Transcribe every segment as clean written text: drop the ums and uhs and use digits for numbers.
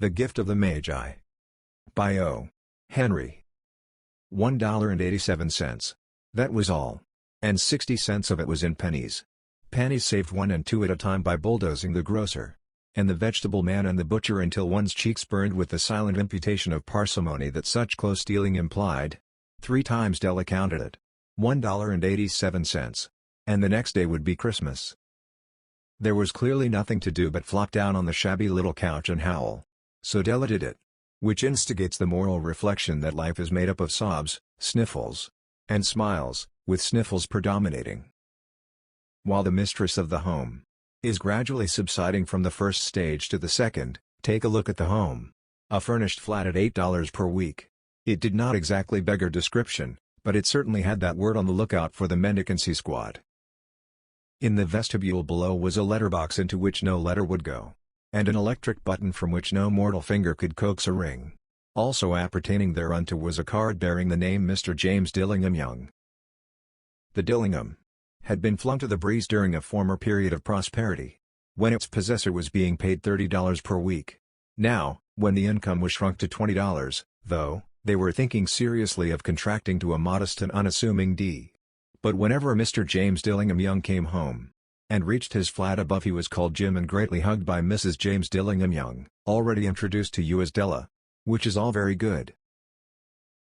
The Gift of the Magi. By O. Henry. $1.87. That was all. And 60 cents of it was in pennies. Pennies saved 1 and 2 at a time by bulldozing the grocer, and the vegetable man and the butcher until one's cheeks burned with the silent imputation of parsimony that such close stealing implied. 3 times Della counted it. $1.87. And the next day would be Christmas. There was clearly nothing to do but flop down on the shabby little couch and howl. So Della did it. Which instigates the moral reflection that life is made up of sobs, sniffles, and smiles, with sniffles predominating. While the mistress of the home is gradually subsiding from the first stage to the second, take a look at the home. A furnished flat at $8 per week. It did not exactly beggar description, but it certainly had that word on the lookout for the mendicancy squad. In the vestibule below was a letterbox into which no letter would go, and an electric button from which no mortal finger could coax a ring. Also appertaining thereunto was a card bearing the name Mr. James Dillingham Young. The Dillingham had been flung to the breeze during a former period of prosperity, when its possessor was being paid $30 per week. Now, when the income was shrunk to $20, though, they were thinking seriously of contracting to a modest and unassuming D. But whenever Mr. James Dillingham Young came home, and reached his flat above, he was called Jim and greatly hugged by Mrs. James Dillingham Young, already introduced to you as Della. Which is all very good.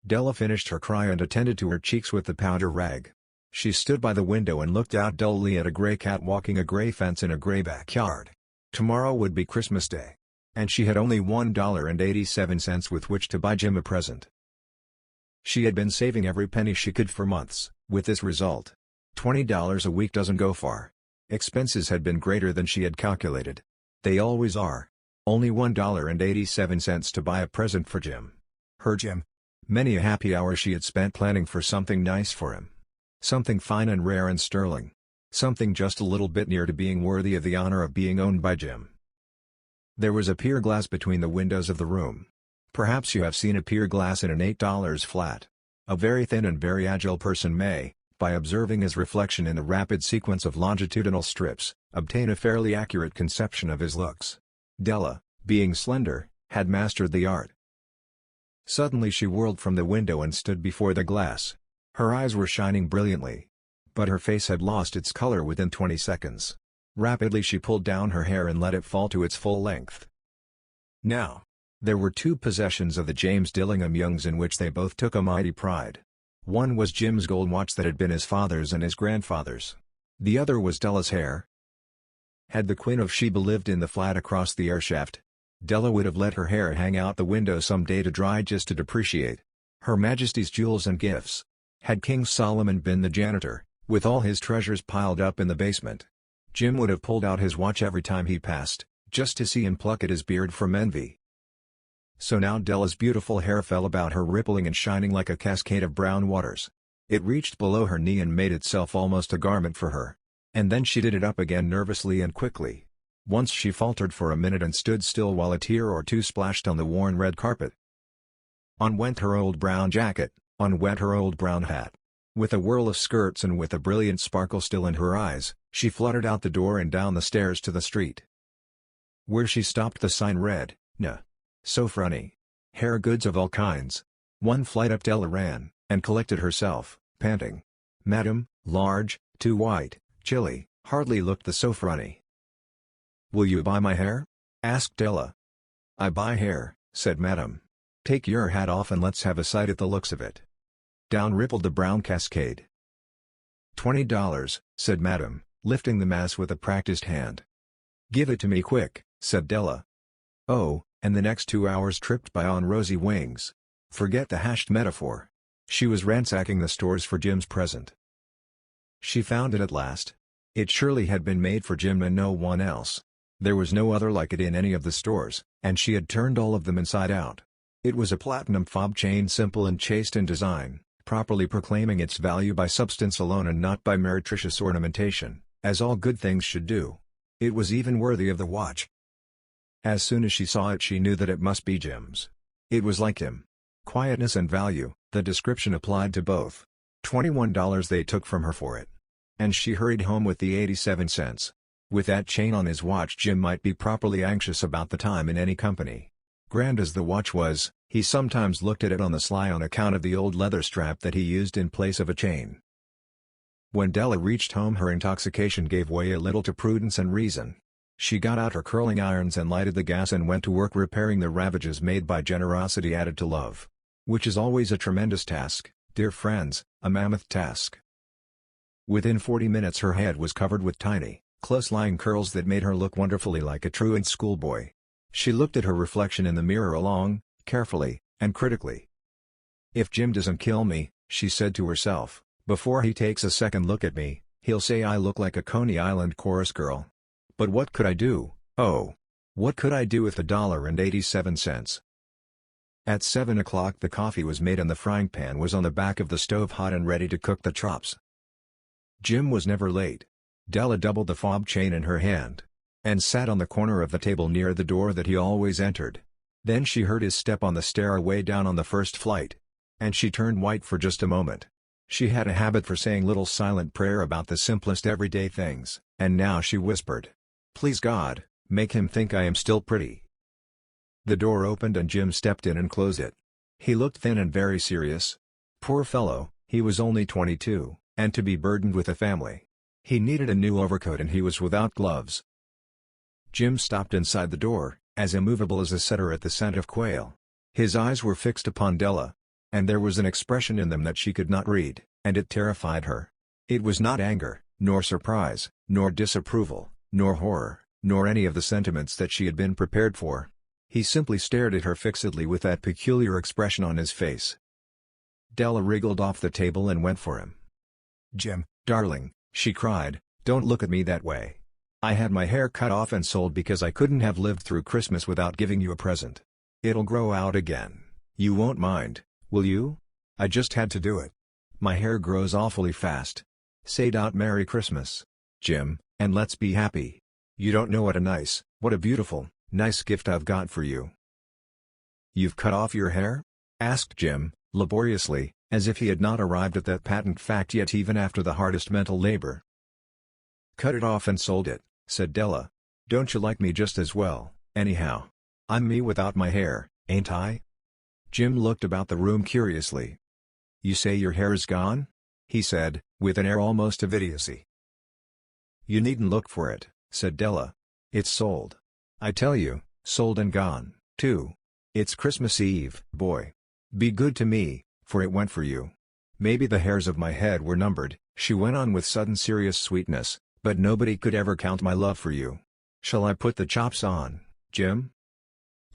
Della finished her cry and attended to her cheeks with the powder rag. She stood by the window and looked out dully at a gray cat walking a gray fence in a gray backyard. Tomorrow would be Christmas Day, and she had only $1.87 with which to buy Jim a present. She had been saving every penny she could for months, with this result. $20 a week doesn't go far. Expenses had been greater than she had calculated. They always are. Only $1.87 to buy a present for Jim. Her Jim. Many a happy hour she had spent planning for something nice for him. Something fine and rare and sterling. Something just a little bit near to being worthy of the honor of being owned by Jim. There was a pier glass between the windows of the room. Perhaps you have seen a pier glass in an $8 flat. A very thin and very agile person may, by observing his reflection in the rapid sequence of longitudinal strips, obtain a fairly accurate conception of his looks. Della, being slender, had mastered the art. Suddenly she whirled from the window and stood before the glass. Her eyes were shining brilliantly, but her face had lost its color within 20 seconds. Rapidly she pulled down her hair and let it fall to its full length. Now, there were 2 possessions of the James Dillingham Youngs in which they both took a mighty pride. One was Jim's gold watch that had been his father's and his grandfather's. The other was Della's hair. Had the Queen of Sheba lived in the flat across the airshaft, Della would have let her hair hang out the window some day to dry just to depreciate Her Majesty's jewels and gifts. Had King Solomon been the janitor, with all his treasures piled up in the basement, Jim would have pulled out his watch every time he passed, just to see him pluck at his beard from envy. So now Della's beautiful hair fell about her rippling and shining like a cascade of brown waters. It reached below her knee and made itself almost a garment for her. And then she did it up again nervously and quickly. Once she faltered for a minute and stood still while a tear or two splashed on the worn red carpet. On went her old brown jacket, on went her old brown hat. With a whirl of skirts and with a brilliant sparkle still in her eyes, she fluttered out the door and down the stairs to the street. Where she stopped the sign read, "Nah. Sofroni. Hair goods of all kinds." One flight up Della ran, and collected herself, panting. "Madam, large, too white, chilly, hardly looked the Sofroni." "Will you buy my hair?" asked Della. "I buy hair," said Madam. "Take your hat off and let's have a sight at the looks of it." Down rippled the brown cascade. $20, said Madam, lifting the mass with a practiced hand. "Give it to me quick," said Della. Oh, and the next 2 hours tripped by on rosy wings. Forget the hashed metaphor. She was ransacking the stores for Jim's present. She found it at last. It surely had been made for Jim and no one else. There was no other like it in any of the stores, and she had turned all of them inside out. It was a platinum fob chain, simple and chaste in design, properly proclaiming its value by substance alone and not by meretricious ornamentation, as all good things should do. It was even worthy of the watch. As soon as she saw it she knew that it must be Jim's. It was like him. Quietness and value, the description applied to both. $21 they took from her for it. And she hurried home with the 87 cents. With that chain on his watch Jim might be properly anxious about the time in any company. Grand as the watch was, he sometimes looked at it on the sly on account of the old leather strap that he used in place of a chain. When Della reached home, her intoxication gave way a little to prudence and reason. She got out her curling irons and lighted the gas and went to work repairing the ravages made by generosity added to love. Which is always a tremendous task, dear friends, a mammoth task. Within 40 minutes her head was covered with tiny, close-lying curls that made her look wonderfully like a truant schoolboy. She looked at her reflection in the mirror long, carefully, and critically. "If Jim doesn't kill me," she said to herself, "before he takes a second look at me, he'll say I look like a Coney Island chorus girl. But what could I do? Oh! What could I do with $1.87? At 7 o'clock the coffee was made and the frying pan was on the back of the stove hot and ready to cook the chops. Jim was never late. Della doubled the fob chain in her hand, and sat on the corner of the table near the door that he always entered. Then she heard his step on the stairway down on the first flight. And she turned white for just a moment. She had a habit for saying little silent prayer about the simplest everyday things, and now she whispered, "Please God, make him think I am still pretty." The door opened and Jim stepped in and closed it. He looked thin and very serious. Poor fellow, he was only 22, and to be burdened with a family. He needed a new overcoat and he was without gloves. Jim stopped inside the door, as immovable as a setter at the scent of quail. His eyes were fixed upon Della, and there was an expression in them that she could not read, and it terrified her. It was not anger, nor surprise, nor disapproval, nor horror, nor any of the sentiments that she had been prepared for. He simply stared at her fixedly with that peculiar expression on his face. Della wriggled off the table and went for him. "Jim, darling," she cried, "don't look at me that way. I had my hair cut off and sold because I couldn't have lived through Christmas without giving you a present. It'll grow out again. You won't mind, will you? I just had to do it. My hair grows awfully fast. Say out Merry Christmas, Jim, and let's be happy. You don't know what a beautiful, nice gift I've got for you." "You've cut off your hair?" asked Jim, laboriously, as if he had not arrived at that patent fact yet even after the hardest mental labor. "Cut it off and sold it," said Della. "Don't you like me just as well, anyhow? I'm me without my hair, ain't I?" Jim looked about the room curiously. "You say your hair is gone?" he said, with an air almost of idiocy. "You needn't look for it," said Della. "It's sold. I tell you, sold and gone, too. It's Christmas Eve, boy. Be good to me, for it went for you. Maybe the hairs of my head were numbered," she went on with sudden serious sweetness, "but nobody could ever count my love for you. Shall I put the chops on, Jim?"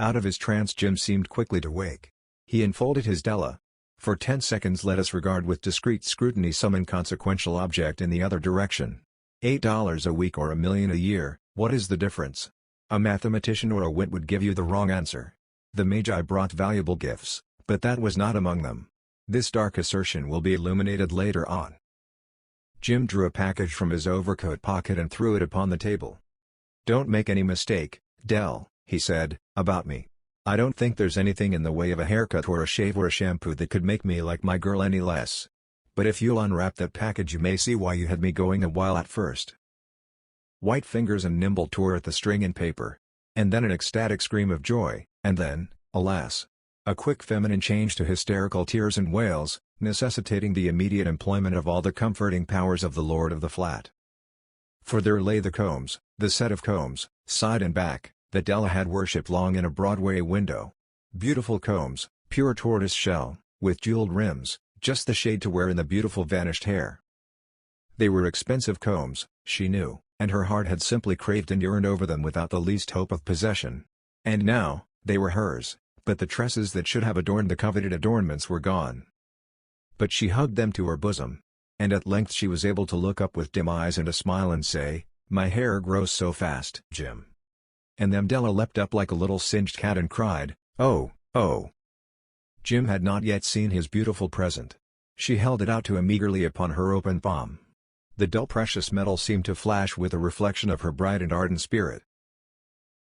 Out of his trance Jim seemed quickly to wake. He enfolded his Della. For 10 seconds let us regard with discreet scrutiny some inconsequential object in the other direction. $8 a week or $1 million a year, what is the difference? A mathematician or a wit would give you the wrong answer. The Magi brought valuable gifts, but that was not among them. This dark assertion will be illuminated later on. Jim drew a package from his overcoat pocket and threw it upon the table. "Don't make any mistake, Dell," he said, "about me. I don't think there's anything in the way of a haircut or a shave or a shampoo that could make me like my girl any less. But if you'll unwrap that package you may see why you had me going a while at first." White fingers and nimble tore at the string and paper. And then an ecstatic scream of joy, and then, alas! A quick feminine change to hysterical tears and wails, necessitating the immediate employment of all the comforting powers of the lord of the flat. For there lay the combs, the set of combs, side and back, that Della had worshipped long in a Broadway window. Beautiful combs, pure tortoise shell, with jeweled rims, just the shade to wear in the beautiful vanished hair. They were expensive combs, she knew, and her heart had simply craved and yearned over them without the least hope of possession. And now, they were hers, but the tresses that should have adorned the coveted adornments were gone. But she hugged them to her bosom, and at length she was able to look up with dim eyes and a smile and say, "My hair grows so fast, Jim." And then Della leapt up like a little singed cat and cried, "Oh, oh!" Jim had not yet seen his beautiful present. She held it out to him eagerly upon her open palm. The dull precious metal seemed to flash with a reflection of her bright and ardent spirit.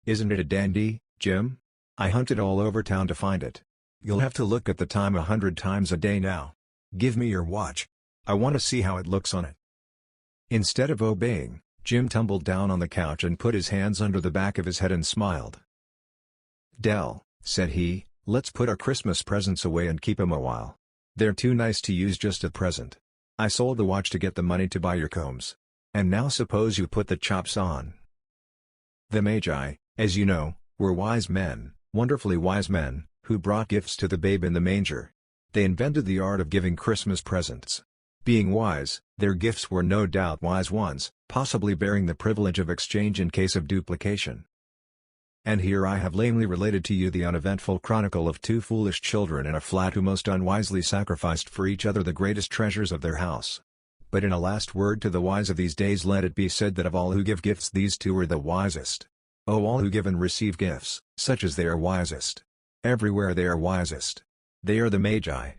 "Isn't it a dandy, Jim? I hunted all over town to find it. You'll have to look at the time 100 times a day now. Give me your watch. I want to see how it looks on it." Instead of obeying, Jim tumbled down on the couch and put his hands under the back of his head and smiled. "Dell, said he, "let's put our Christmas presents away and keep 'em a while. They're too nice to use just at present. I sold the watch to get the money to buy your combs. And now suppose you put the chops on." The Magi, as you know, were wise men, wonderfully wise men, who brought gifts to the babe in the manger. They invented the art of giving Christmas presents. Being wise, their gifts were no doubt wise ones, possibly bearing the privilege of exchange in case of duplication. And here I have lamely related to you the uneventful chronicle of two foolish children in a flat who most unwisely sacrificed for each other the greatest treasures of their house. But in a last word to the wise of these days, let it be said that of all who give gifts these two are the wisest. Oh, all who give and receive gifts, such as they are wisest. Everywhere they are wisest. They are the Magi.